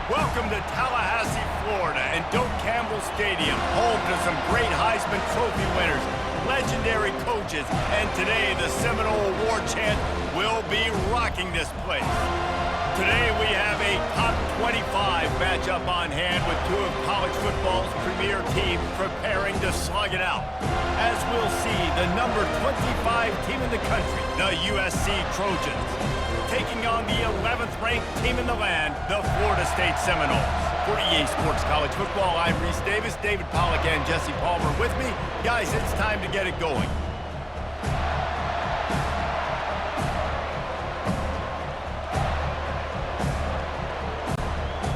Welcome to Tallahassee, Florida, and Doak Campbell Stadium, home to some great Heisman Trophy winners, legendary coaches, and today the Seminole Award chant will be rocking this place. Today we have a top 25 matchup on hand with two of college football's premier teams preparing to slug it out. As we'll see, the number 25 team in the country, the USC Trojans, taking on the 11th ranked team in the land, the Florida State Seminoles. For EA Sports College Football, I'm Reese Davis, David Pollack and Jesse Palmer with me. Guys, it's time to get it going.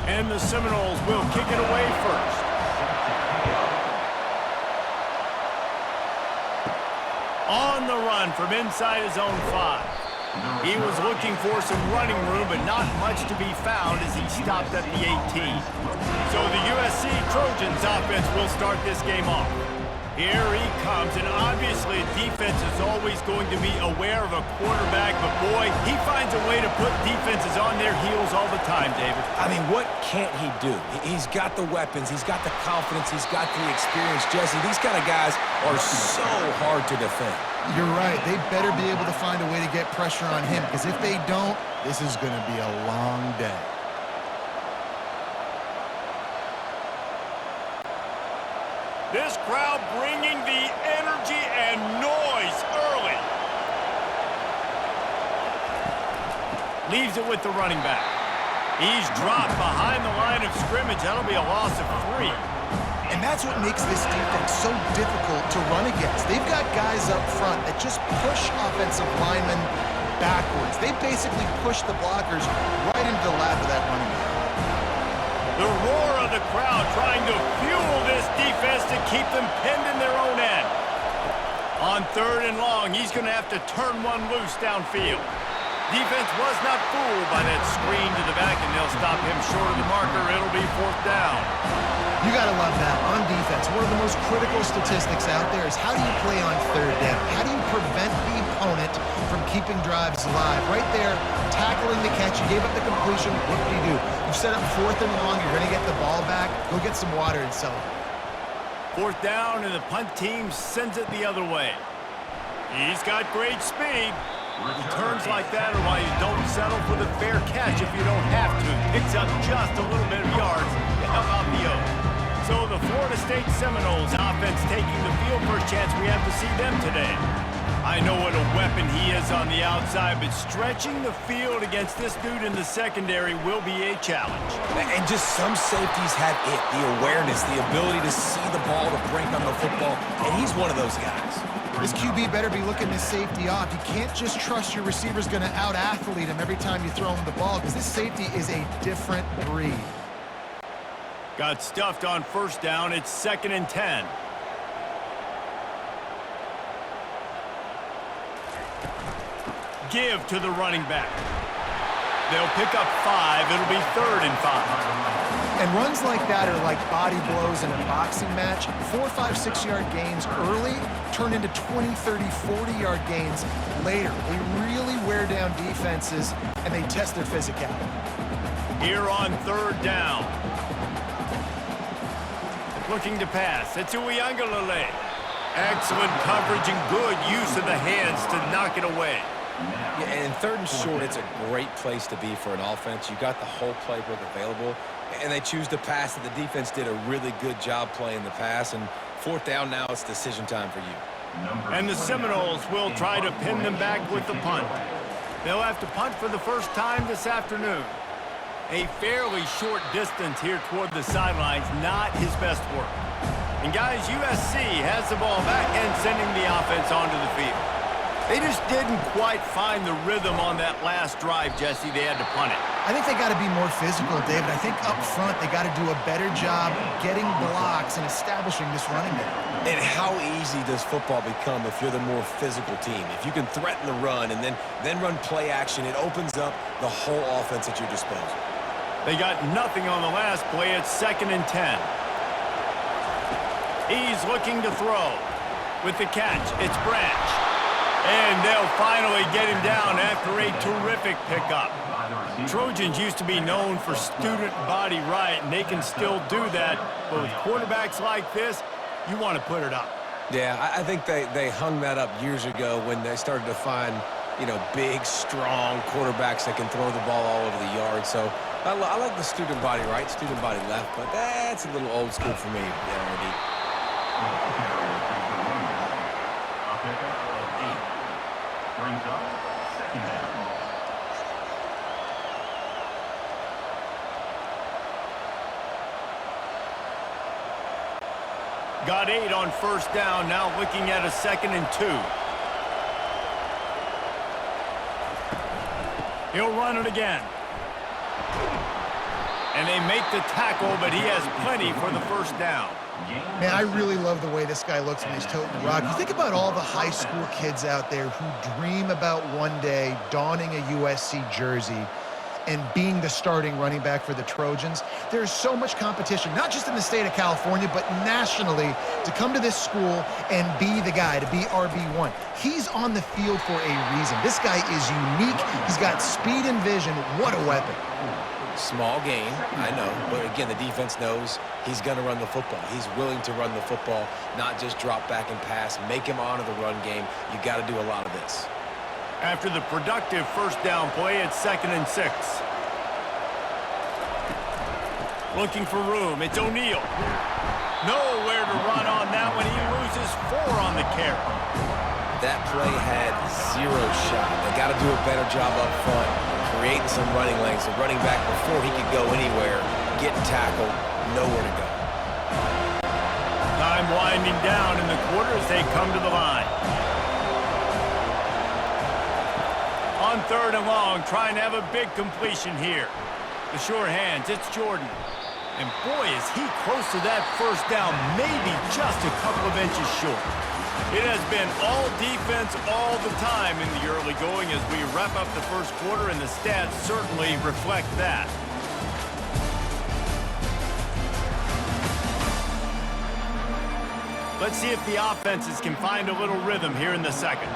And the Seminoles will kick it away first. On the run from inside his own 5. He was looking for some running room, but not much to be found as he stopped at the 18. So the USC Trojans offense will start this game off. Here he comes, and obviously defense is always going to be aware of a quarterback, but boy, he finds a way to put defenses on their heels all the time, David. I mean, what can't he do? He's got the weapons, he's got the confidence, he's got the experience. Jesse, these kind of guys are so hard to defend. You're right. They better be able to find a way to get pressure on him, because if they don't, this is going to be a long day. This crowd bringing the energy and noise early. Leaves it with the running back. He's dropped behind the line of scrimmage. That'll be a loss of 3. And that's what makes this defense so difficult to run against. They've got guys up front that just push offensive linemen backwards. They basically push the blockers right into the lap of that running back. The roar of the crowd trying to fuel this defense to keep them pinned in their own end. On 3rd and long, he's going to have to turn one loose downfield. Defense was not fooled by that screen to the back, and they'll stop him short of the marker. It'll be 4th down. You got to love that on defense. One of the most critical statistics out there is how do you play on 3rd down? How do you prevent the opponent from keeping drives alive? Right there, tackling the catch. You gave up the completion. What do? You set up 4th and long. You're going to get the ball back. Go get some water and celebrate. 4th down, and the punt team sends it the other way. He's got great speed. He turns like that, or why you don't settle for the fair catch if you don't have to. Picks up just a little bit of yards to help out the O. So the Florida State Seminoles offense taking the field. First chance we have to see them today. I know what a weapon he is on the outside, but stretching the field against this dude in the secondary will be a challenge. And just some safeties have it, the awareness, the ability to see the ball, to break on the football, and he's one of those guys. This QB better be looking this safety off. You can't just trust your receiver's going to out-athlete him every time you throw him the ball, because this safety is a different breed. Got stuffed on 1st down. It's 2nd and 10. Give to the running back. They'll pick up 5. It'll be 3rd and 5. And runs like that are like body blows in a boxing match. 4, 5, 6-yard gains early turn into 20, 30, 40-yard gains later. They really wear down defenses, and they test their physicality. Here on 3rd down. Looking to pass. It's Uiagalelei. Excellent coverage and good use of the hands to knock it away. Yeah, and 3rd and short, it's a great place to be for an offense. You got the whole playbook available, and they choose to pass. The defense did a really good job playing the pass, and 4th down now, it's decision time for you. And the Seminoles will try to pin them back with the punt. They'll have to punt for the first time this afternoon. A fairly short distance here toward the sidelines, not his best work. And guys, USC has the ball back and sending the offense onto the field. They just didn't quite find the rhythm on that last drive, Jesse. They had to punt it. I think they got to be more physical, David. I think up front they got to do a better job getting blocks and establishing this running game. And how easy does football become if you're the more physical team? If you can threaten the run and then run play action, it opens up the whole offense at your disposal. They got nothing on the last play. It's 2nd and 10. He's looking to throw. With the catch, it's Branch. And they'll finally get him down after a terrific pickup. Trojans used to be known for student body right, and they can still do that. But with quarterbacks like this, you want to put it up. Yeah, I think they hung that up years ago when they started to find, you know, big, strong quarterbacks that can throw the ball all over the yard. So I like the student body right, student body left, but that's a little old school for me, RD. Brings up second down. Got 8 on first down, now looking at a 2nd and 2. He'll run it again. And they make the tackle, but he has plenty for the first down. Man, I really love the way this guy looks when he's toting the rock. You think about all the high school kids out there who dream about one day donning a USC jersey and being the starting running back for the Trojans. There's so much competition, not just in the state of California, but nationally, to come to this school and be the guy, to be RB1. He's on the field for a reason. This guy is unique. He's got speed and vision. What a weapon. Small gain, I know, but again, the defense knows he's going to run the football. He's willing to run the football, not just drop back and pass, make him honor the run game. You got to do a lot of this. After the productive first down play, it's 2nd and 6. Looking for room, it's O'Neal. Nowhere to run on that one. He loses 4 on the carry. That play had 0 shot. They got to do a better job up front, creating some running lanes. The running back, before he could go anywhere, getting tackled, nowhere to go. Time winding down in the quarter as they come to the line. On 3rd and long, trying to have a big completion here. The sure hands, it's Jordan. And boy, is he close to that first down, maybe just a couple of inches short. It has been all defense all the time in the early going as we wrap up the first quarter, and the stats certainly reflect that. Let's see if the offenses can find a little rhythm here in the second.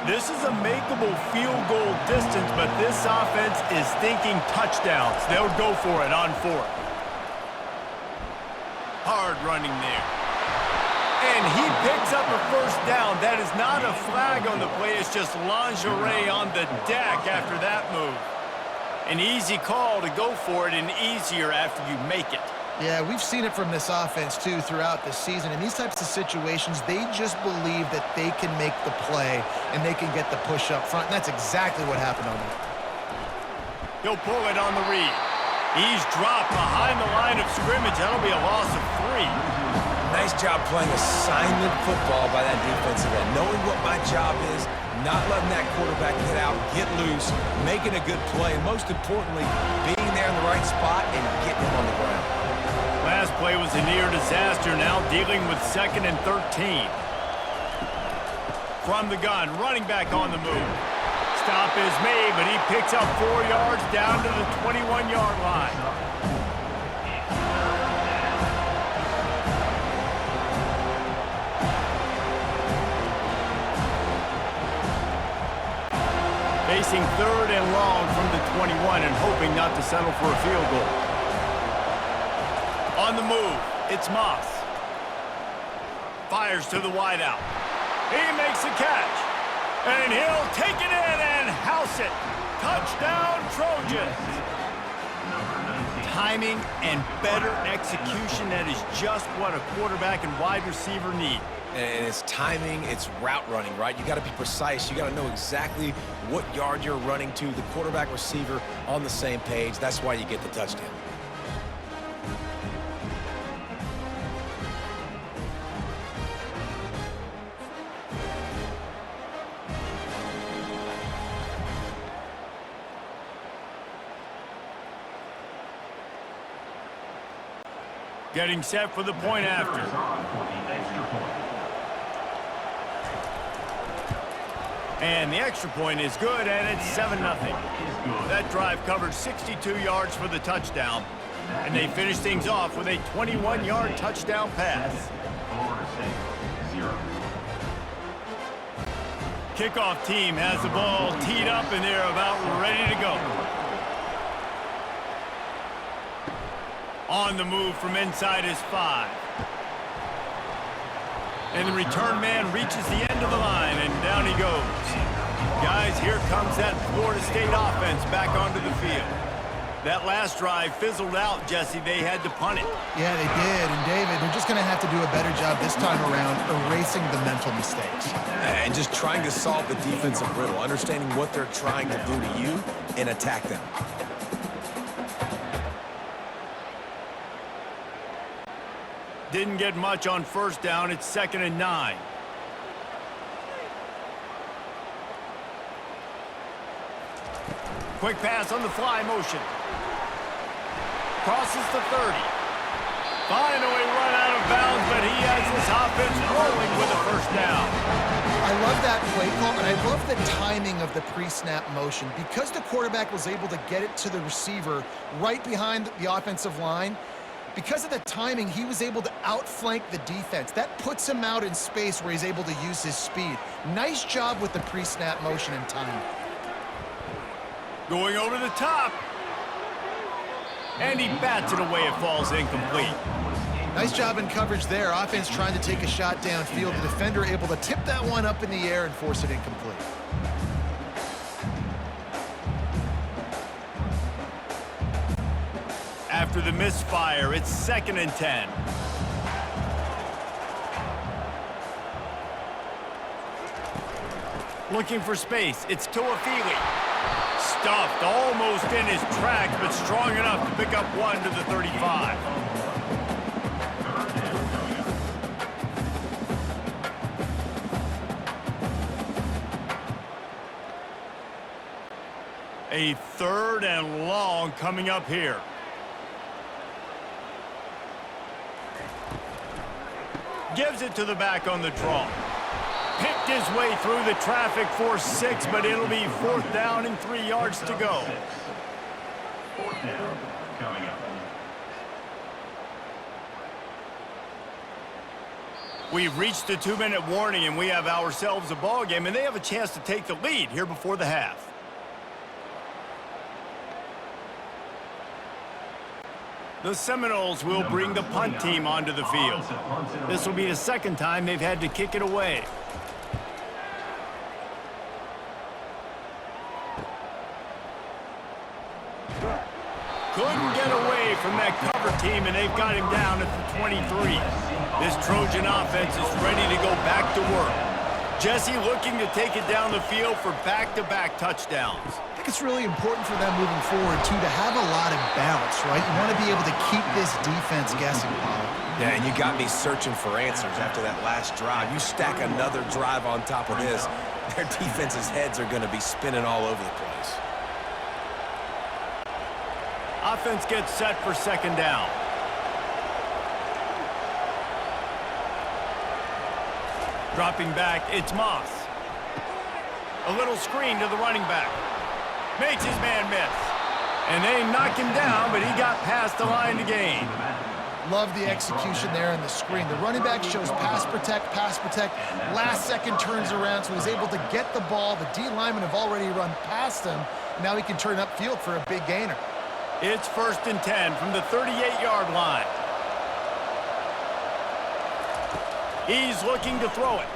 This is a makeable field goal distance, but this offense is thinking touchdowns. They'll go for it on 4th. Hard running there. And he picks up a first down. That is not a flag on the play. It's just lingerie on the deck after that move. An easy call to go for it, and easier after you make it. Yeah, we've seen it from this offense, too, throughout the season. In these types of situations, they just believe that they can make the play and they can get the push up front, and that's exactly what happened on that. He'll pull it on the read. He's dropped behind the line of scrimmage. That'll be a loss of 3. Nice job playing assignment football by that defensive end. Knowing what my job is, not letting that quarterback get out, get loose, making a good play, and most importantly, being there in the right spot and getting him on the ground. Last play was a near disaster, now dealing with 2nd and 13. From the gun, running back on the move. Stop is made, but he picks up 4 yards down to the 21-yard line. Facing 3rd and long from the 21 and hoping not to settle for a field goal. On the move, it's Moss. Fires to the wideout. He makes the catch. And he'll take it in and house it. Touchdown, Trojans. Timing and better execution, that is just what a quarterback and wide receiver need. And it's timing, it's route running, right? You got to be precise. You got to know exactly what yard you're running to. The quarterback, receiver on the same page. That's why you get the touchdown. Getting set for the point after. And the extra point is good, and it's 7-0. That drive covered 62 yards for the touchdown, and they finish things off with a 21-yard touchdown pass. Kickoff team has the ball teed up, and they're about ready to go. On the move from inside his 5. And the return man reaches the end of the line, and down he goes. Guys, here comes that Florida State offense back onto the field. That last drive fizzled out, Jesse. They had to punt it. Yeah, they did. And, David, they're just going to have to do a better job this time around erasing the mental mistakes. And just trying to solve the defensive riddle, understanding what they're trying to do to you and attack them. Didn't get much on first down. It's 2nd and 9. Quick pass on the fly motion. Crosses the 30. Finally run out of bounds, but he has his offense rolling with a first down. I love that play call, and I love the timing of the pre-snap motion. Because the quarterback was able to get it to the receiver right behind the offensive line, because of the timing, he was able to outflank the defense. That puts him out in space where he's able to use his speed. Nice job with the pre-snap motion and timing. Going over the top. And he bats it away. It falls incomplete. Nice job in coverage there. Offense trying to take a shot downfield. The defender able to tip that one up in the air and force it incomplete. After the misfire, it's 2nd and 10. Looking for space. It's Tuafili. Stuffed almost in his tracks, but strong enough to pick up 1 to the 35. A 3rd and long coming up here. Gives it to the back on the draw. Picked his way through the traffic for 6, but it'll be 4th down and 3 yards to go. 4th down coming up. We've reached the 2-minute warning, and we have ourselves a ball game, and they have a chance to take the lead here before the half. The Seminoles will bring the punt team onto the field. This will be the 2nd time they've had to kick it away. Couldn't get away from that cover team, and they've got him down at the 23. This Trojan offense is ready to go back to work. Jesse looking to take it down the field for back-to-back touchdowns. I think it's really important for them moving forward, too, to have a lot of balance, right? You want to be able to keep this defense guessing, Paul. Yeah, and you got me searching for answers after that last drive. You stack another drive on top of this, their defense's heads are going to be spinning all over the place. Offense gets set for 2nd down. Dropping back, it's Moss. A little screen to the running back. Makes his man miss. And they knock him down, but he got past the line to gain. Love the execution there in the screen. The running back shows pass protect. Last second turns around, so he's able to get the ball. The D linemen have already run past him. Now he can turn upfield for a big gainer. It's 1st and 10 from the 38-yard line. He's looking to throw it.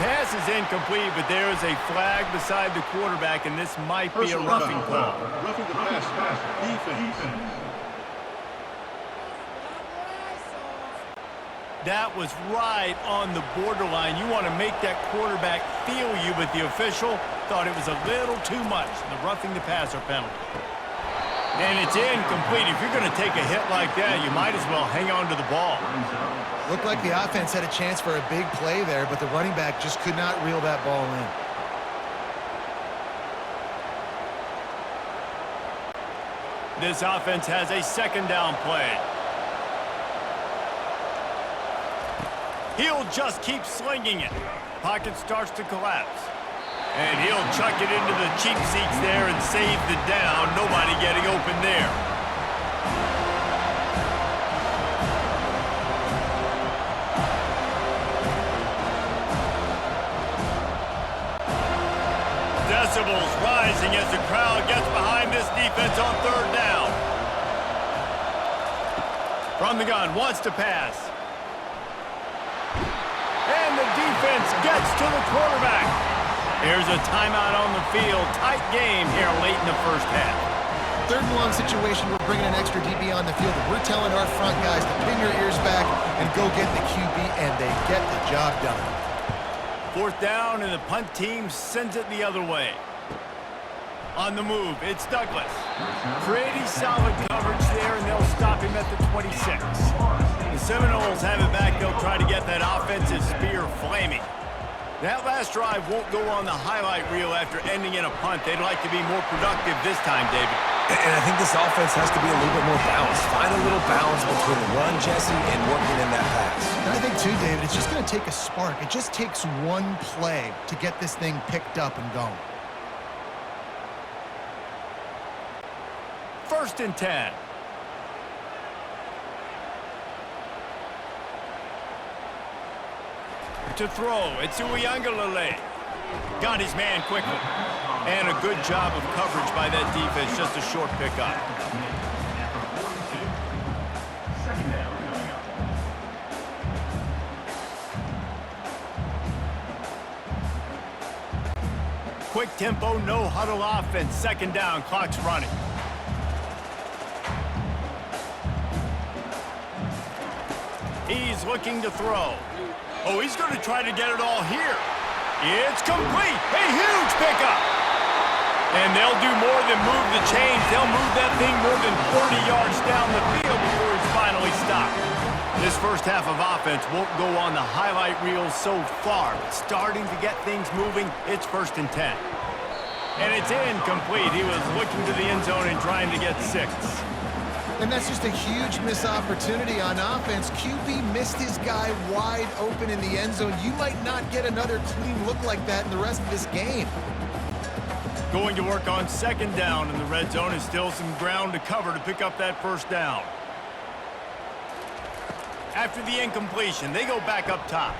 Pass is incomplete, but there is a flag beside the quarterback, and this might be a roughing call. Roughing the pass. Defense. That was right on the borderline. You want to make that quarterback feel you, but the official thought it was a little too much, the roughing the passer penalty. And it's incomplete. If you're going to take a hit like that, you might as well hang on to the ball. Looked like the offense had a chance for a big play there, but the running back just could not reel that ball in. This offense has a 2nd down play. He'll just keep slinging it. Pocket starts to collapse. And he'll chuck it into the cheap seats there and save the down. Nobody getting open there. rising as the crowd gets behind this defense on third down. From the gun, wants to pass. And the defense gets to the quarterback. Here's a timeout on the field. Tight game here late in the first half. Third and long situation, we're bringing an extra DB on the field. And we're telling our front guys to pin your ears back and go get the QB, and they get the job done. Fourth down, and the punt team sends it the other way. On the move, it's Douglas. Pretty solid coverage there, and they'll stop him at the 26. The Seminoles have it back. They'll try to get that offensive spear flaming. That last drive won't go on the highlight reel after ending in a punt. They'd like to be more productive this time, David. And I think this offense has to be a little bit more balanced. Find a little balance between the run, Jesse, and working in that pass. And I think, too, David, it's just going to take a spark. It just takes one play to get this thing picked up and going. First and 10. To throw, it's Uiagalelei. Got his man quickly. And a good job of coverage by that defense, just a short pickup. Second down coming up. Quick tempo, no huddle offense. Second down, clock's running. He's looking to throw. Oh, he's going to try to get it all here. It's complete. A huge pickup. And they'll do more than move the chains. They'll move that thing more than 40 yards down the field before it's finally stopped. This first half of offense won't go on the highlight reel so far, but starting to get things moving, it's first and 10. And it's incomplete. He was looking to the end zone and trying to get 6. And that's just a huge missed opportunity on offense. QB missed his guy wide open in the end zone. You might not get another clean look like that in the rest of this game. Going to work on second down in the red zone is still some ground to cover to pick up that first down. After the incompletion, they go back up top.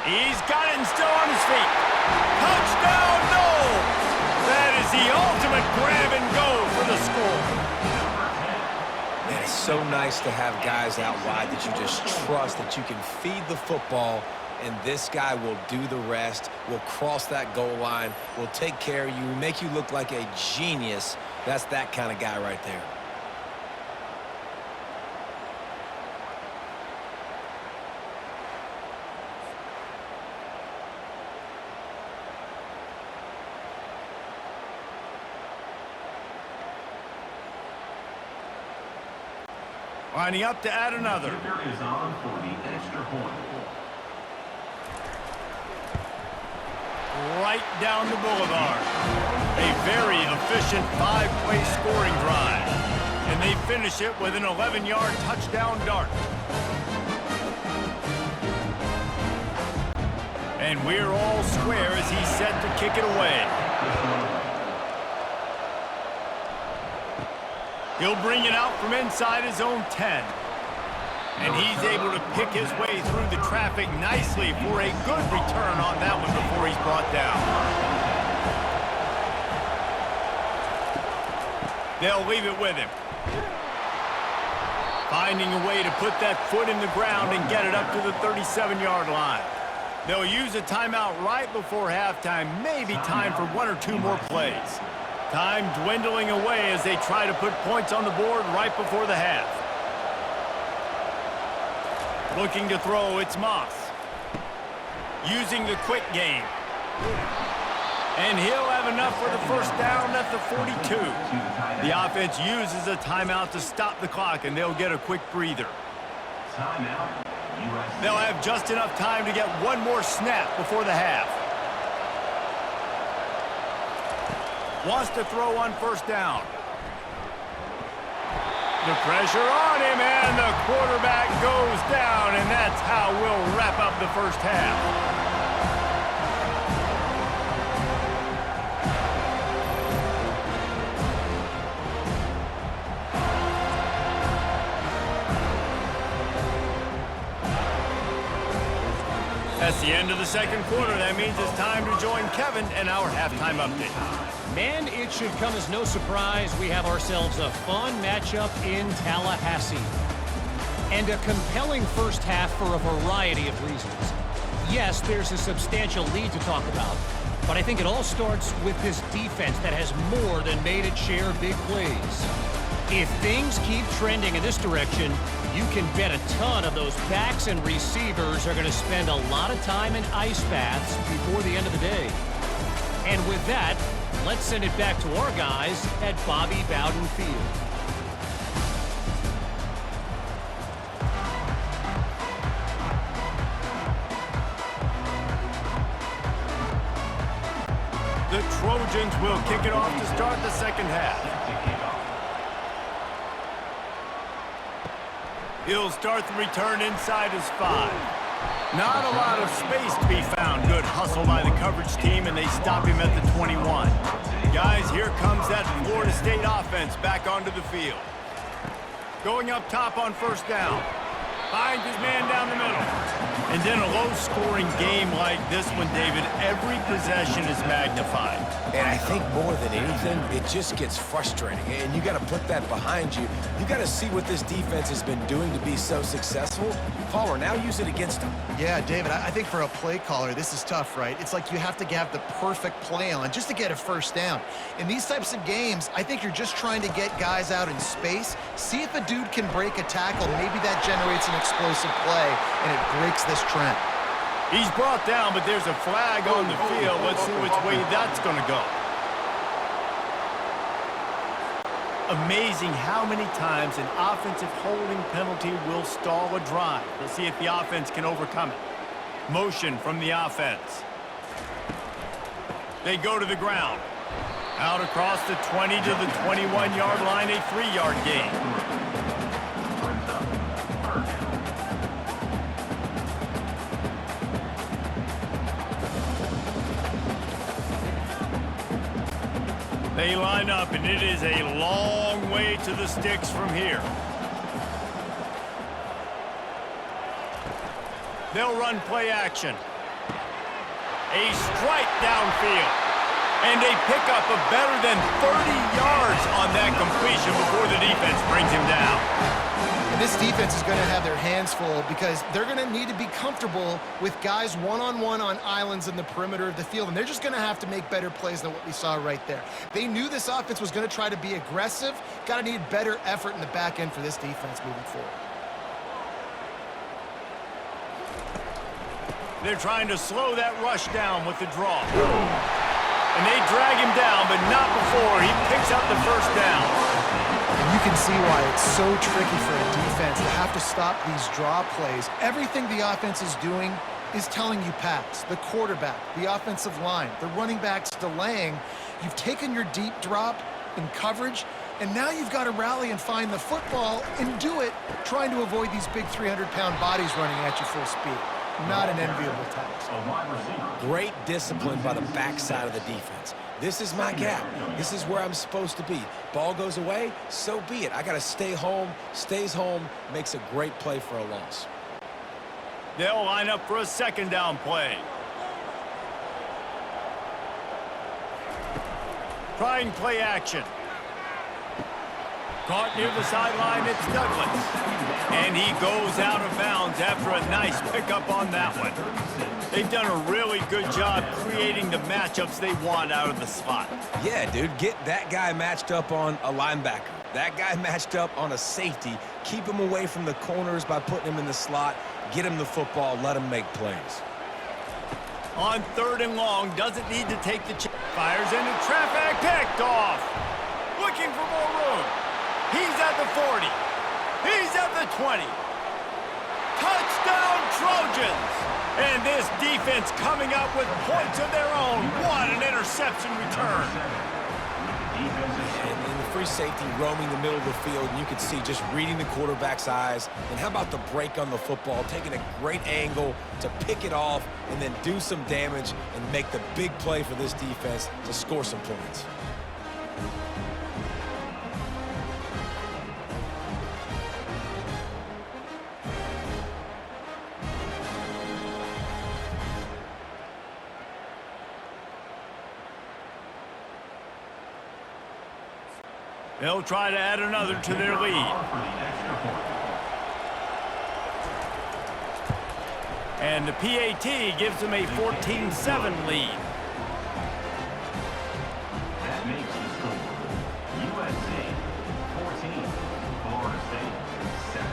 He's got it and still on his feet. Touchdown, Knowles! That is the ultimate grab and go for the score. It's so nice to have guys out wide that you just trust that you can feed the football, and this guy will do the rest, will cross that goal line, will take care of you, make you look like a genius. That's that kind of guy right there. Lining up to add another. Kicker is on for the extra point. Right down the boulevard. A very efficient 5-play scoring drive. And they finish it with an 11-yard touchdown dart. And we're all square as he's set to kick it away. He'll bring it out from inside his own 10. And he's able to pick his way through the traffic nicely for a good return on that one before he's brought down. They'll leave it with him. Finding a way to put that foot in the ground and get it up to the 37-yard line. They'll use a timeout right before halftime, maybe time for 1 or 2 more plays. Time dwindling away as they try to put points on the board right before the half. Looking to throw, it's Moss. Using the quick game. And he'll have enough for the first down at the 42. The offense uses a timeout to stop the clock, and they'll get a quick breather. Timeout. USC. They'll have just enough time to get one more snap before the half. Wants to throw on first down. The pressure on him, and the quarterback goes down, and that's how we'll wrap up the first half. That's the end of the second quarter. That means it's time to join Kevin and our halftime update. Man, it should come as no surprise we have ourselves a fun matchup in Tallahassee. And a compelling first half for a variety of reasons. Yes, there's a substantial lead to talk about, but I think it all starts with this defense that has more than made its share of big plays. If things keep trending in this direction, you can bet a ton of those backs and receivers are going to spend a lot of time in ice baths before the end of the day. And with that, let's send it back to our guys at Bobby Bowden Field. The Trojans will kick it off to start the second half. He'll start the return inside his 5. Not a lot of space to be found. Good hustle by the coverage team, and they stop him at the 21. Guys, here comes that Florida State offense back onto the field. Going up top on first down. Finds his man down the middle. And in a low-scoring game like this one, David, every possession is magnified. And I think more than anything, it just gets frustrating. And you got to put that behind you. You got to see what this defense has been doing to be so successful. Caller, now use it against them. Yeah, David, I think for a play caller, this is tough, right? It's like you have to have the perfect play on just to get a first down. In these types of games, I think you're just trying to get guys out in space, see if a dude can break a tackle. Maybe that generates an explosive play, and it breaks this trend. He's brought down, but there's a flag on the field. Let's see which way that's going to go. Amazing how many times an offensive holding penalty will stall a drive. We'll see if the offense can overcome it. Motion from the offense. They go to the ground. Out across the 20 to the 21-yard line, a 3-yard gain. They line up, and it is a long way to the sticks from here. They'll run play action. A strike downfield. And a pickup of better than 30 yards on that completion before the defense brings him down. And this defense is going to have their hands full because they're going to need to be comfortable with guys one-on-one on islands in the perimeter of the field, and they're just going to have to make better plays than what we saw right there. They knew this offense was going to try to be aggressive. Got to need better effort in the back end for this defense moving forward. They're trying to slow that rush down with the draw. And they drag him down, but not before he picks up the first down. And you can see why it's so tricky for a defense to have to stop these draw plays. Everything the offense is doing is telling you pass. The quarterback, the offensive line, the running backs delaying. You've taken your deep drop in coverage, and now you've got to rally and find the football and do it, trying to avoid these big 300-pound bodies running at you full speed. Not an enviable task. Great discipline by the backside of the defense. This is my gap. This is where I'm supposed to be. Ball goes away, so be it. I got to stay home. Stays home, makes a great play for a loss. They'll line up for a second down play. Trying play action. Caught near the sideline, it's Douglas. And he goes out of bounds after a nice pickup on that one. They've done a really good job creating the matchups they want out of the slot. Yeah, dude, get that guy matched up on a linebacker. That guy matched up on a safety. Keep him away from the corners by putting him in the slot. Get him the football, let him make plays. On 3rd and long, doesn't need to take the chance. Fires into traffic, picked off. Looking for more room. He's at the 40. He's at the 20. Touchdown, Trojans! And this defense coming up with points of their own. What an interception return. And the free safety roaming the middle of the field, and you can see just reading the quarterback's eyes. And how about the break on the football, taking a great angle to pick it off and then do some damage and make the big play for this defense to score some points. They'll try to add another to their lead. And the PAT gives them a 14-7 lead. That makes the score USC 14, Florida State 7.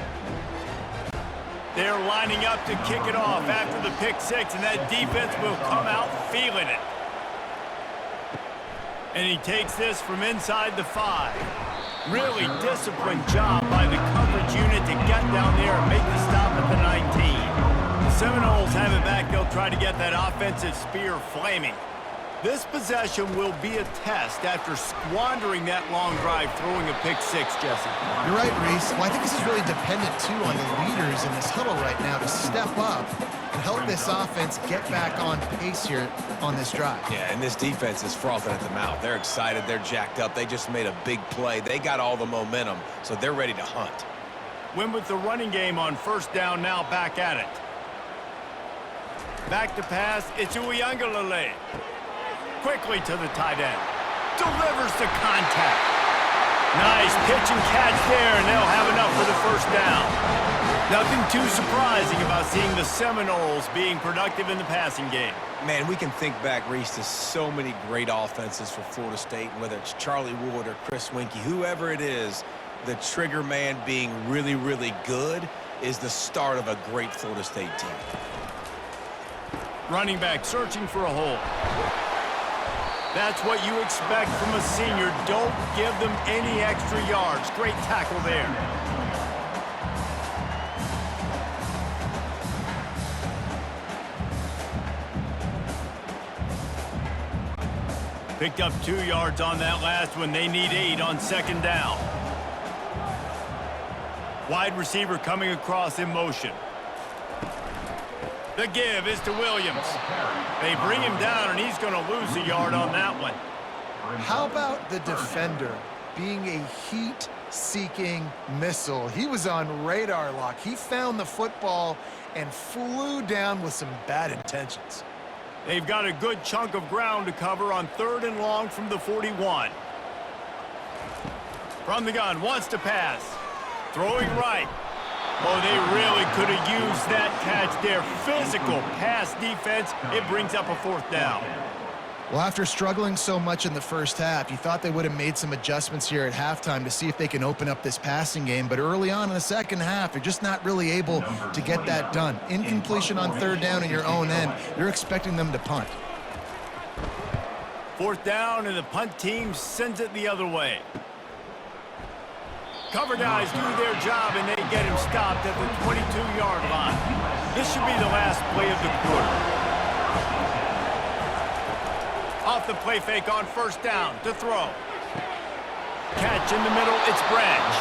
They're lining up to kick it off after the pick six, and that defense will come out feeling it. And he takes this from inside the 5. Really disciplined job by the coverage unit to get down there and make the stop at the 19. The Seminoles have it back. They'll try to get that offensive spear flaming. This possession will be a test after squandering that long drive throwing a pick six, Jesse. You're right, Reese. Well, I think this is really dependent, too, on the leaders in this huddle right now to step up and help this offense get back on pace here on this drive. Yeah, and this defense is frothing at the mouth. They're excited. They're jacked up. They just made a big play. They got all the momentum, so they're ready to hunt. Win with the running game on first down, now back at it. Back to pass, it's Uiagalelei. Quickly to the tight end. Delivers the contact. Nice pitch and catch there, and they'll have enough for the first down. Nothing too surprising about seeing the Seminoles being productive in the passing game. Man, we can think back, Reese, to so many great offenses for Florida State, whether it's Charlie Wood or Chris Winkie, whoever it is, the trigger man being really, really good is the start of a great Florida State team. Running back searching for a hole. That's what you expect from a senior. Don't give them any extra yards. Great tackle there. Picked up 2 yards on that last one. They need 8 on second down. Wide receiver coming across in motion. The give is to Williams. They bring him down, and he's going to lose a yard on that one. How about the defender being a heat-seeking missile? He was on radar lock. He found the football and flew down with some bad intentions. They've got a good chunk of ground to cover on 3rd and long from the 41. From the gun, wants to pass. Throwing right. Oh, they really could have used that catch there. Physical pass defense. It brings up a 4th down. Well, after struggling so much in the first half, you thought they would have made some adjustments here at halftime to see if they can open up this passing game. But early on in the second half, you're just not really able to get that done. Incompletion on 3rd down in your own end. You're expecting them to punt. 4th down, and the punt team sends it the other way. Cover guys do their job, and they get him stopped at the 22-yard line. This should be the last play of the quarter. Off the play fake on 1st down to throw. Catch in the middle, it's Branch.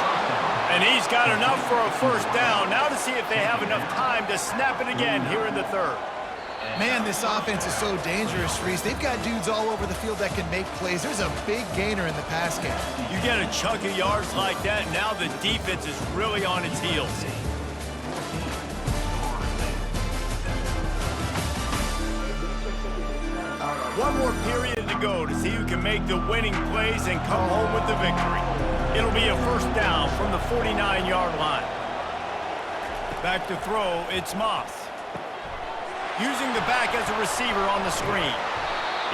And he's got enough for a 1st down. Now to see if they have enough time to snap it again here in the 3rd. Man, this offense is so dangerous, Reese. They've got dudes all over the field that can make plays. There's a big gainer in the pass game. You get a chunk of yards like that, and now the defense is really on its heels. One more period to go to see who can make the winning plays and come home with the victory. It'll be a 1st down from the 49-yard line. Back to throw, it's Moss. Using the back as a receiver on the screen.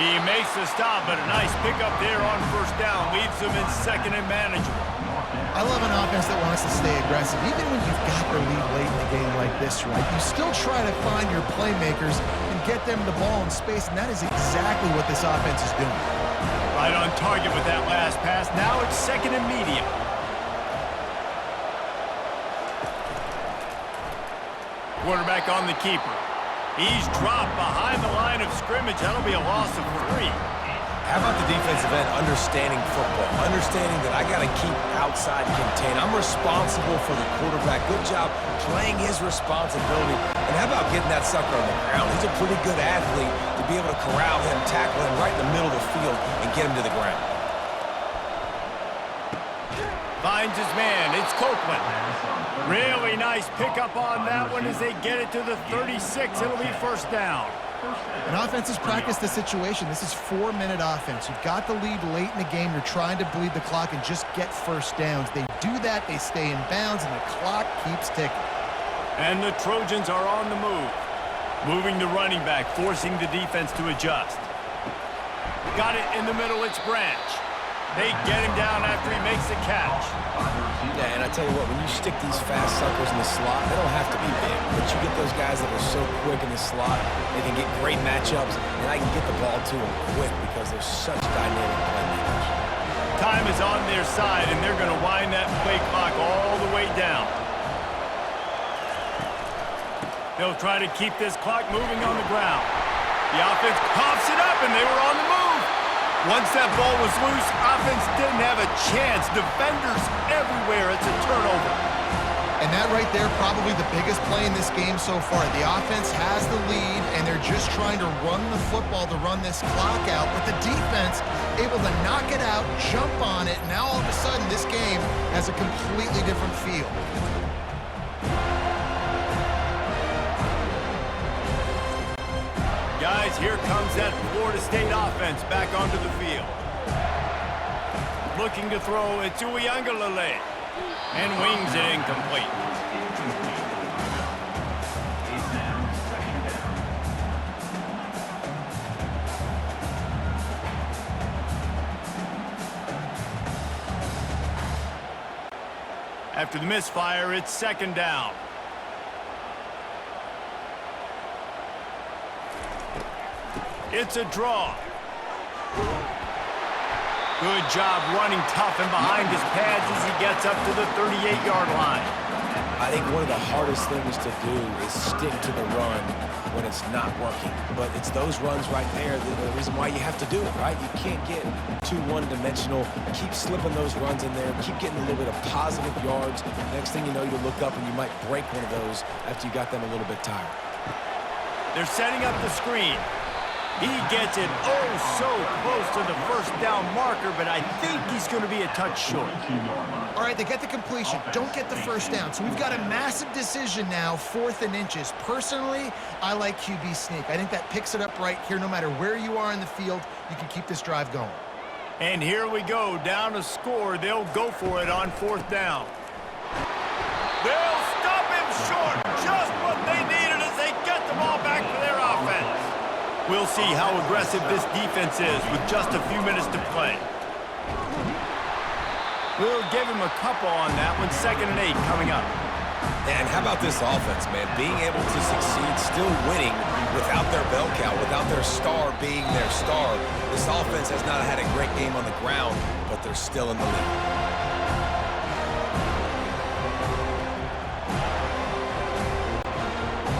He makes the stop, but a nice pickup there on 1st down. Leaves them in 2nd and manageable. I love an offense that wants to stay aggressive. Even when you've got the lead late in the game like this, right, you still try to find your playmakers and get them the ball in space, and that is exactly what this offense is doing. Right on target with that last pass. Now it's 2nd and medium. Quarterback on the keeper. He's dropped behind the line of scrimmage. That'll be a loss of 3. How about the defensive end understanding football, understanding that I got to keep outside contain. I'm responsible for the quarterback. Good job playing his responsibility. And how about getting that sucker on the ground? He's a pretty good athlete to be able to corral him, tackle him right in the middle of the field, and get him to the ground. Finds his man. It's Copeland. Really nice pickup on that one as they get it to the 36. It'll be 1st down. And offenses practice the situation. This is 4-minute offense. You've got the lead late in the game. You're trying to bleed the clock and just get first downs. They do that, they stay in bounds, and the clock keeps ticking. And the Trojans are on the move. Moving the running back, forcing the defense to adjust. Got it in the middle, it's Branch. They get him down after he makes the catch. Yeah, and I tell you what, when you stick these fast suckers in the slot, they don't have to be big, but you get those guys that are so quick in the slot, they can get great matchups, and I can get the ball to them quick because they're such dynamic playmakers. Time is on their side, and they're going to wind that play clock all the way down. They'll try to keep this clock moving on the ground. The offense coughs it up, and they were on the move. Once that ball was loose, offense didn't have a chance. Defenders everywhere. It's a turnover. And that right there, probably the biggest play in this game so far. The offense has the lead, and they're just trying to run the football to run this clock out. But the defense able to knock it out, jump on it. Now all of a sudden, this game has a completely different feel. Guys, here comes that Florida State offense back onto the field. Looking to throw, it's Uiagalelei. And wings it incomplete. It's now second down. After the misfire, it's second down. It's a draw. Good job running tough and behind his pads as he gets up to the 38-yard line. I think one of the hardest things to do is stick to the run when it's not working. But it's those runs right there that are the reason why you have to do it, right? You can't get too one-dimensional. Keep slipping those runs in there. Keep getting a little bit of positive yards. Next thing you know, you look up and you might break one of those after you got them a little bit tired. They're setting up the screen. He gets it oh so close to the first down marker, but I think he's going to be a touch short. All right, they get the completion. Don't get the first down. So we've got a massive decision now, 4th and inches. Personally, I like QB sneak. I think that picks it up right here. No matter where you are in the field, you can keep this drive going. And here we go, down a score. They'll go for it on 4th down. They'll stop him short. Just what they needed as they get the ball back for their offense. We'll see how aggressive this defense is with just a few minutes to play. We'll give him a couple on that one. 2nd and 8 coming up. And how about this offense, man? Being able to succeed, still winning without their bell cow, without their star being their star. This offense has not had a great game on the ground, but they're still in the lead.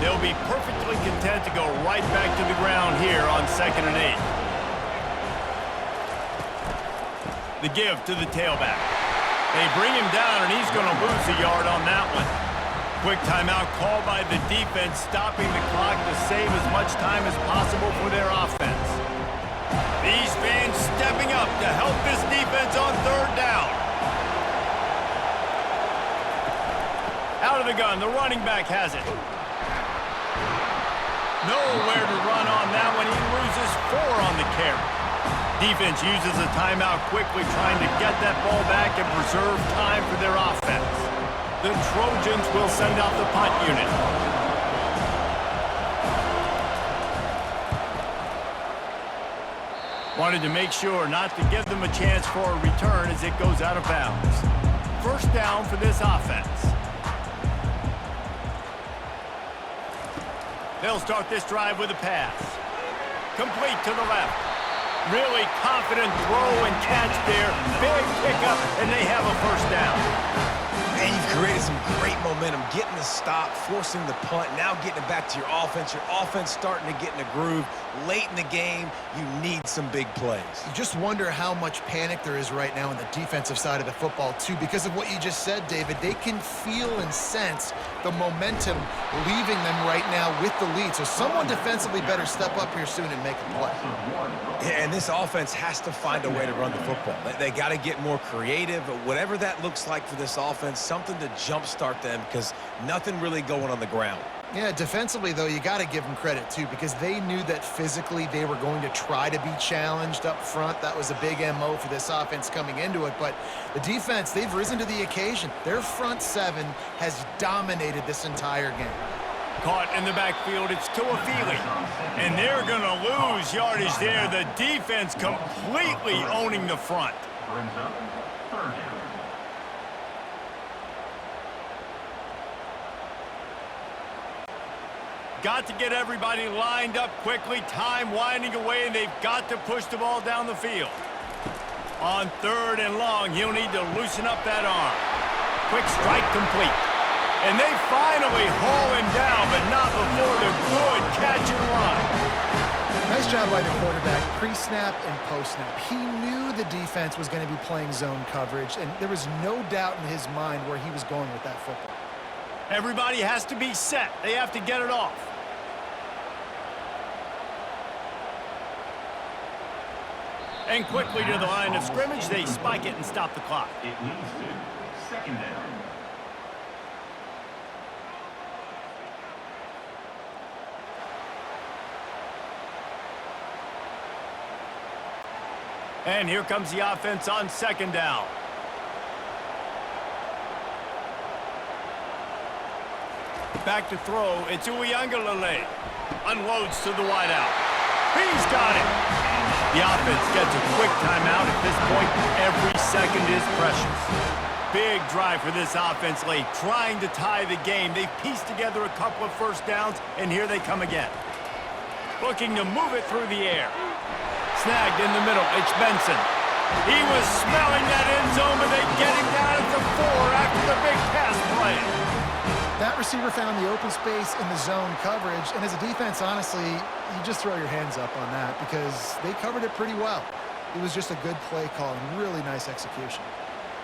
They'll be perfectly content to go right back to the ground here on 2nd and 8. The give to the tailback. They bring him down, and he's going to lose a yard on that one. Quick timeout called by the defense, stopping the clock to save as much time as possible for their offense. These fans stepping up to help this defense on 3rd down. Out of the gun, the running back has it. Nowhere to run on that one. He loses 4 on the carry. Defense uses a timeout quickly, trying to get that ball back and preserve time for their offense. The Trojans will send out the punt unit. Wanted to make sure not to give them a chance for a return as it goes out of bounds. 1st down for this offense. They'll start this drive with a pass. Complete to the left. Really confident throw and catch there. Big pickup, and they have a 1st down. And you've created some great momentum, getting the stop, forcing the punt, now getting it back to your offense. Your offense starting to get in a groove. Late in the game, you need some big plays. You just wonder how much panic there is right now on the defensive side of the football, too. Because of what you just said, David, they can feel and sense the momentum leaving them right now with the lead. So someone defensively better step up here soon and make a play. Yeah, and this offense has to find a way to run the football. They got to get more creative, but whatever that looks like for this offense, something to jumpstart them because nothing really going on the ground. Yeah, defensively, though, you got to give them credit, too, because they knew that physically they were going to try to be challenged up front. That was a big MO for this offense coming into it. But the defense, they've risen to the occasion. Their front seven has dominated this entire game. Caught in the backfield, it's to a Feely. And they're going to lose yardage there. The defense completely owning the front. Brings up third down. Got to get everybody lined up quickly. Time winding away, and they've got to push the ball down the field. On third and long, he'll need to loosen up that arm. Quick strike complete. And they finally haul him down, but not before the good catch and run. Nice job by the quarterback, pre-snap and post-snap. He knew the defense was going to be playing zone coverage, and there was no doubt in his mind where he was going with that football. Everybody has to be set. They have to get it off. And quickly to the line of scrimmage, they spike it and stop the clock. It leads to second down. And here comes the offense on second down. Back to throw, it's Uiagalelei. Unloads to the wideout. He's got it. The offense gets a quick timeout at this point. Every second is precious. Big drive for this offense late, trying to tie the game. They've pieced together a couple of first downs, and here they come again. Looking to move it through the air. Snagged in the middle, it's Benson. He was smelling that end zone, but they get him down at the 4 after the big pass play. That receiver found the open space in the zone coverage, and as a defense, honestly, you just throw your hands up on that because they covered it pretty well. It was just a good play call and really nice execution.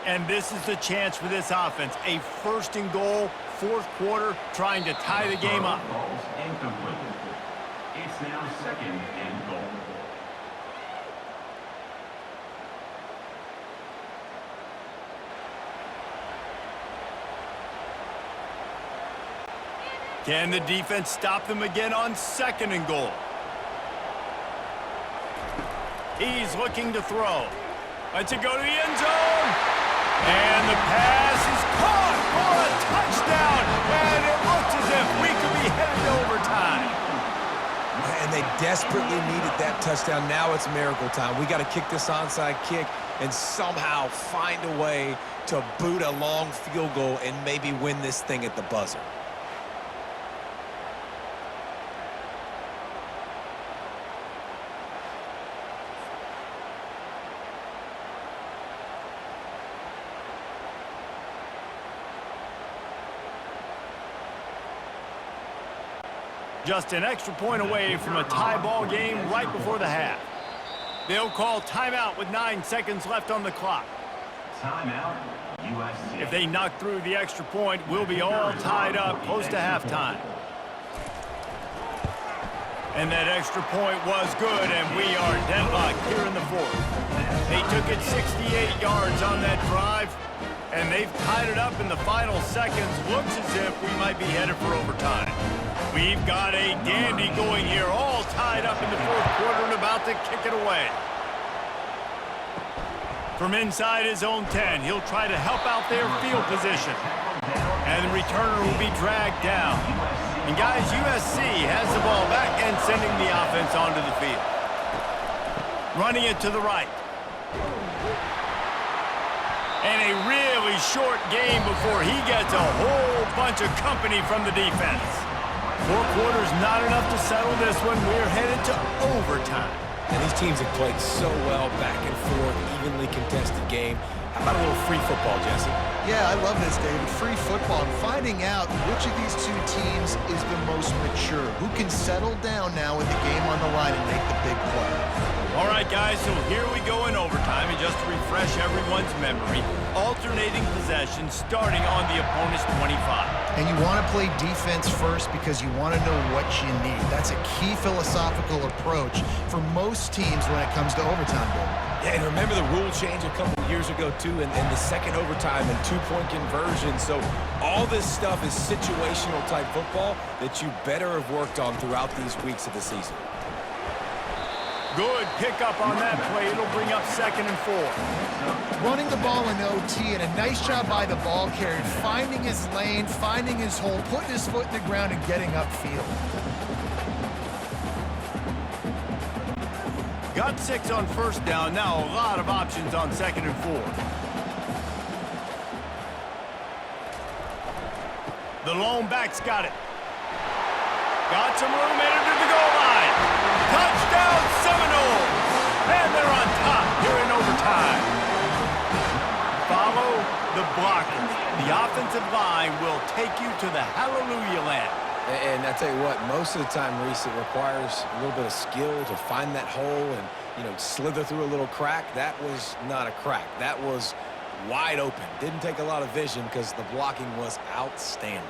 And this is the chance for this offense. A first and goal, fourth quarter, trying to tie the game up. Ball's incomplete. It's now second and goal. Can the defense stop them again on second and goal? He's looking to throw. Lets it go to the end zone. And the pass is caught for a touchdown. And it looks as if we could be headed to overtime. And they desperately needed that touchdown. Now it's miracle time. We got to kick this onside kick and somehow find a way to boot a long field goal and maybe win this thing at the buzzer. Just an extra point away from a tie ball game right before the half. They'll call timeout with 9 seconds left on the clock. Timeout, USC. If they knock through the extra point, we'll be all tied up close to halftime. And that extra point was good, and we are deadlocked here in the fourth. They took it 68 yards on that drive, and they've tied it up in the final seconds. Looks as if we might be headed for overtime. We've got a dandy going here, all tied up in the fourth quarter and about to kick it away. From inside his own 10, he'll try to help out their field position. And the returner will be dragged down. And guys, USC has the ball back and sending the offense onto the field. Running it to the right. And a really short game before he gets a whole bunch of company from the defense. 4 quarters not enough to settle this one. We're headed to overtime. And these teams have played so well, back and forth, evenly contested game. How about a little free football, Jesse? Yeah, I love this, David. Free football and finding out which of these two teams is the most mature. Who can settle down now with the game on the line and make the big play. All right, guys, so here we go in overtime. And just to refresh everyone's memory, alternating possession starting on the opponent's 25. And you want to play defense first because you want to know what you need. That's a key philosophical approach for most teams when it comes to overtime, David. Yeah, and remember the rule change a couple years ago, too, and the second overtime and two-point conversion. So all this stuff is situational type football that you better have worked on throughout these weeks of the season. Good pickup on that play. It'll bring up 2nd and 4. Running the ball in OT, and a nice job by the ball carrier, finding his lane, finding his hole, putting his foot in the ground, and getting upfield. Got 6 on 1st down. Now a lot of options on 2nd and 4. The lone back's got it. Got some room headed to the goal line. Touchdown Seminoles! And they're on top here in overtime. Follow the blockers. The offensive line will take you to the hallelujah land. And I tell you what, most of the time, Reese, it requires a little bit of skill to find that hole and, slither through a little crack. That was not a crack. That was wide open. Didn't take a lot of vision because the blocking was outstanding.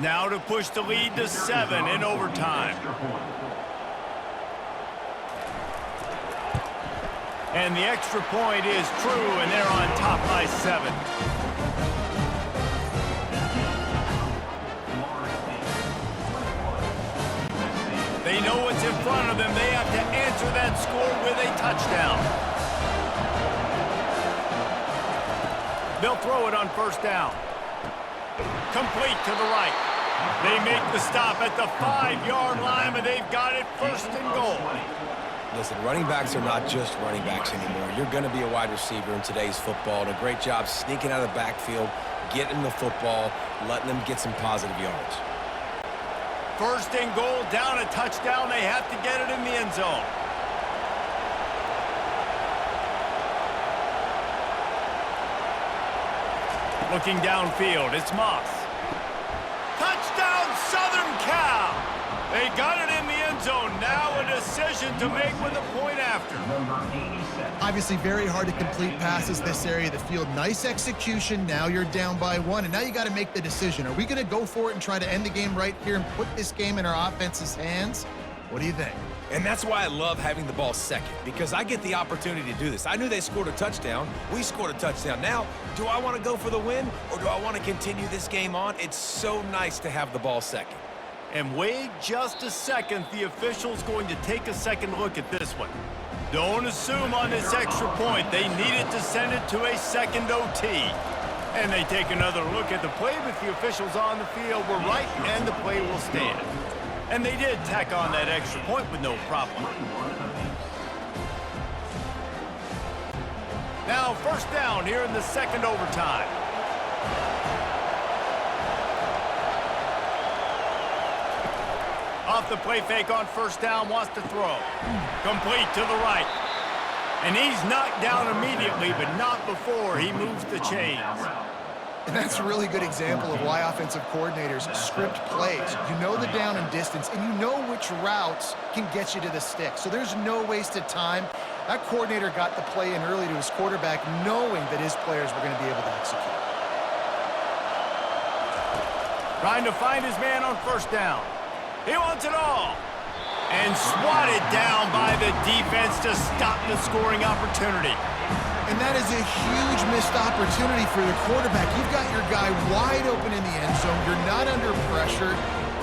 Now to push the lead to 7 in overtime. And the extra point is true, and they're on top by 7. They know what's in front of them. They have to answer that score with a touchdown. They'll throw it on 1st down. Complete to the right. They make the stop at the 5-yard line, but they've got it 1st and goal. Listen, running backs are not just running backs anymore. You're going to be a wide receiver in today's football, and a great job sneaking out of the backfield, getting the football, letting them get some positive yards. 1st and goal, down a touchdown. They have to get it in the end zone. Looking downfield, it's Moss. Touchdown, Southern Cal! They got it in the end zone. Now a decision to make with a point after. Obviously very hard to complete passes this area of the field. Nice execution. Now you're down by 1, and now you got to make the decision. Are we going to go for it and try to end the game right here and put this game in our offense's hands? What do you think? And that's why I love having the ball second, because I get the opportunity to do this. I knew they scored a touchdown. We scored a touchdown. Now, do I want to go for the win, or do I want to continue this game on? It's so nice to have the ball second. And wait just a second. The official's going to take a second look at this one. Don't assume on this extra point. They needed to send it to a second OT. And they take another look at the play, but the officials on the field were right, and the play will stand. And they did tack on that extra point with no problem. Now 1st down here in the 2nd overtime. Off the play fake on 1st down, wants to throw. Complete to the right. And he's knocked down immediately, but not before he moves the chains. And that's a really good example of why offensive coordinators script plays. You know the down and distance, and you know which routes can get you to the stick. So there's no wasted time. That coordinator got the play in early to his quarterback, knowing that his players were going to be able to execute. Trying to find his man on 1st down. He wants it all. And swatted down by the defense to stop the scoring opportunity. And that is a huge missed opportunity for the quarterback. You've got your guy wide open in the end zone. You're not under pressure.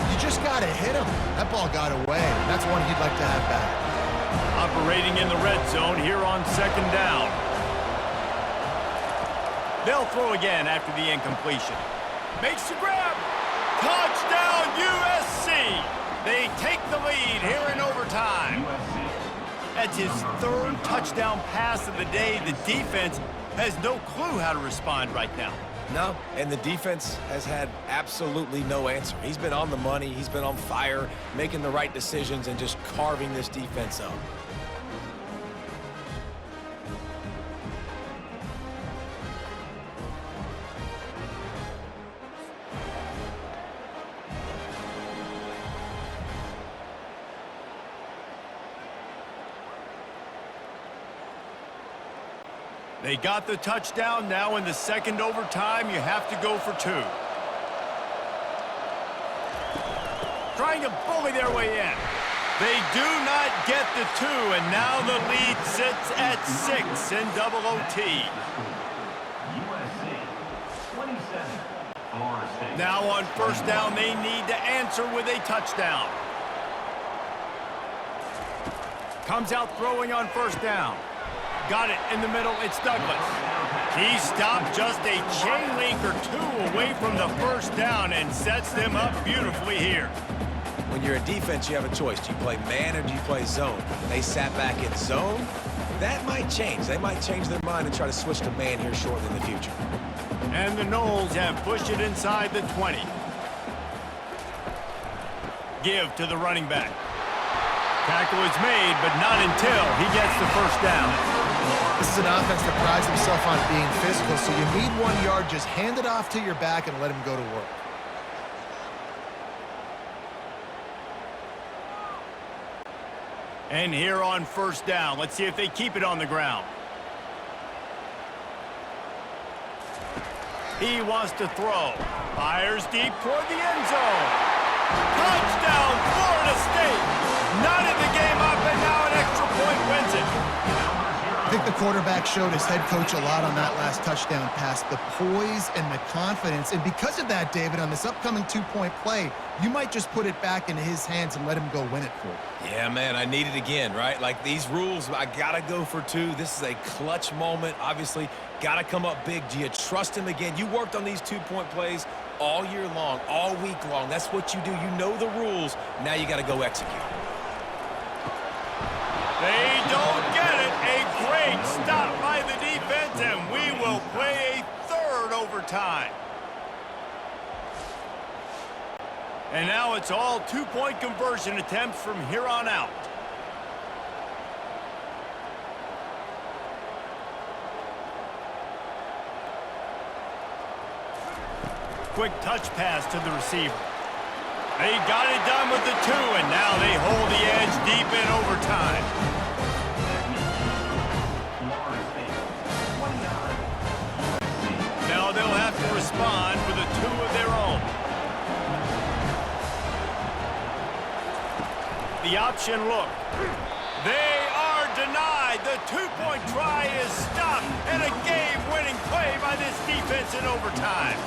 You just got to hit him. That ball got away. That's one he'd like to have back. Operating in the red zone here on 2nd down. They'll throw again after the incompletion. Makes the grab. Touchdown, USC. They take the lead here in overtime. That's his 3rd touchdown pass of the day. The defense has no clue how to respond right now. No, and the defense has had absolutely no answer. He's been on the money. He's been on fire, making the right decisions and just carving this defense up. They got the touchdown. Now in the second overtime, you have to go for 2. Trying to bully their way in. They do not get the 2, and now the lead sits at 6 in double OT. USC 27, Florida State. Now on first down, they need to answer with a touchdown. Comes out throwing on first down. Got it in the middle. It's Douglas. He stopped just a chain link or 2 away from the first down and sets them up beautifully here. When you're a defense, you have a choice. Do you play man or do you play zone? They sat back in zone. That might change. They might change their mind and try to switch to man here shortly in the future. And the Noles have pushed it inside the 20. Give to the running back. Tackle is made, but not until he gets the first down. This is an offense that prides himself on being physical, so you need 1 yard, just hand it off to your back and let him go to work. And here on first down, let's see if they keep it on the ground. He wants to throw. Fires deep toward the end zone. Touchdown, Florida State. Not in the game up, and now an extra point wins it. I think the quarterback showed his head coach a lot on that last touchdown pass, the poise and the confidence. And because of that, David, on this upcoming 2-point play, you might just put it back into his hands and let him go win it for you. Yeah, man, I need it again, right? Like these rules, I got to go for 2. This is a clutch moment. Obviously, got to come up big. Do you trust him again? You worked on these 2-point plays all year long, all week long. That's what you do. You know the rules. Now you got to go execute. They don't get it. A great stop by the defense, and we will play a third overtime. And now it's all 2-point conversion attempts from here on out. Quick touch pass to the receiver. They got it done with the 2, and now they hold the edge deep in overtime. Now they'll have to respond with a 2 of their own. The option look. They are denied. The 2-point try is stopped, and a game-winning play by this defense in overtime.